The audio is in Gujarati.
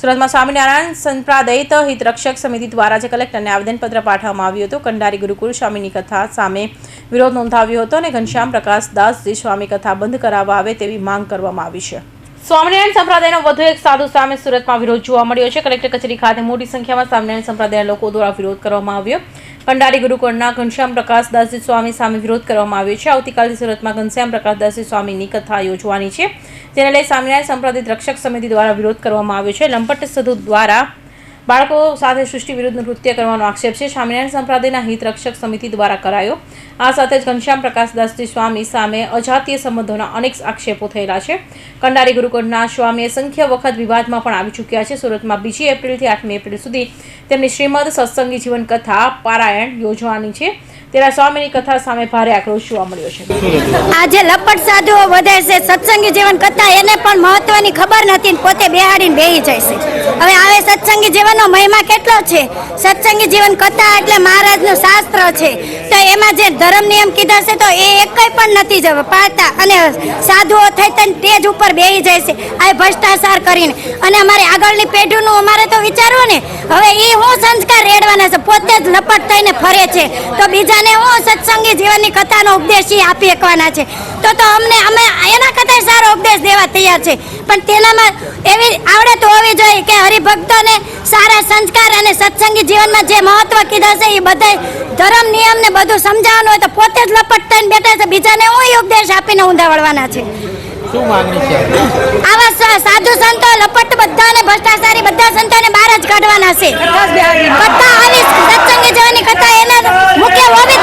સુરતમાં સ્વામિનારાયણ સંપ્રાદિત હિતરક્ષક સમિતિ દ્વારા જે કલેક્ટરને આવેદનપત્ર પાઠવવામાં આવ્યું હતું. કંડારી ગુરુકુળ સ્વામીની કથા સામે વિરોધ નોંધાવ્યો હતો અને ઘનશ્યામ પ્રકાશ દાસજી સ્વામી કથા બંધ કરાવવા આવે તેવી માંગ કરવામાં આવી છે. સ્વામિનારાયણ સંપ્રદાયનો વધુ એક સાધુ સામે સુરતમાં વિરોધ જોવા મળ્યો છે. કલેક્ટર કચેરી ખાતે મોટી સંખ્યામાં સ્વામિનારાયણ સંપ્રદાયના લોકો દ્વારા વિરોધ કરવામાં આવ્યો. કંડારી ગુરુકુળના ઘનશ્યામ પ્રકાશ દાસજી સ્વામી સામે વિરોધ કરવામાં આવ્યો છે. આવતીકાલથી સુરતમાં ઘનશ્યામ પ્રકાશ દાસજી સ્વામીની કથા યોજવાની છે, જેને લઈ સ્વામિનારાયણ સંપ્રદાય રક્ષક સમિતિ દ્વારા વિરોધ કરવામાં આવ્યો છે. લંપટ સાધુ દ્વારા બાળકો સાથે સૃષ્ટિ વિરુદ્ધ નૃત્ય કરવાનો આક્ષેપ છે. સ્વામિનારાયણ સંપ્રદાયના હિત રક્ષક સમિતિ દ્વારા કરાયો. આ સાથે જ ઘનશ્યામ પ્રકાશ દાસજી સ્વામી સામે અજાતીય સંબંધોના અનેક આક્ષેપો થયેલા છે. કંડારી ગુરુકુળના સ્વામી અસંખ્ય વખત વિવાદમાં પણ આવી ચૂક્યા છે. સુરતમાં 2 એપ્રિલથી 8મી એપ્રિલ સુધી તેમની શ્રીમદ સત્સંગી જીવન કથા પારાયણ યોજવાની છે. તેના સ્વામીની કથા સામે ભારે આક્રોશ જોવા મળ્યો છે. આજે લપટ સાધુઓ વધે છે, સત્સંગી જીવન કથા એને પણ મહત્વની ખબર નથી, પોતે બેહાડીને બેહી જાય છે. હવે આવે સત્સંગી જીવનનો મહિમા કેટલો છે. સત્સંગી જીવન કથા એટલે મહારાજનું શાસ્ત્ર છે, તો એમાં જે ધર્મ નિયમ કીધા છે તો એ એકઈ પણ નથી પાડતા અને સાધુઓ થઈ તેને સ્ટેજ ઉપર બેહી જાય છે આ ભ્રષ્ટાચાર કરીને. અને અમારે આગળની પેઢીનું અમારે તો વિચારવું ને, હવે એ હું સંસ્કાર રેડવાના છે, પોતે જ લપટ થઈને ફરે છે, તો બીજાને હું સત્સંગી જીવનની કથાનો ઉપદેશ આપી શકવાના છે. તો અમે એના કરતાં સારો ઉપદેશ દેવા તૈયાર છે, પણ તેનામાં એવી આવડત હોવી જોઈએ કે હરિભક્તોને સારા સંસ્કાર અને સત્સંગી જીવનમાં જે મહત્વ કીધા છે એ બધા ધર્મ નિયમ ને બધું સમજાવવાનું હોય તો પોતે જ લપટ થઈને બેઠા છે, બીજાને હું ઉપદેશ આપીને ઊંધા વળવાના છે. આવા સાધુ સંતો લપટ બધાને ભ્રષ્ટાચારી બધા સંતોને બહાર જ કાઢવાના છે. કથા આવી સત્સંગી જીવનની કથા એને મુખ્ય હોવી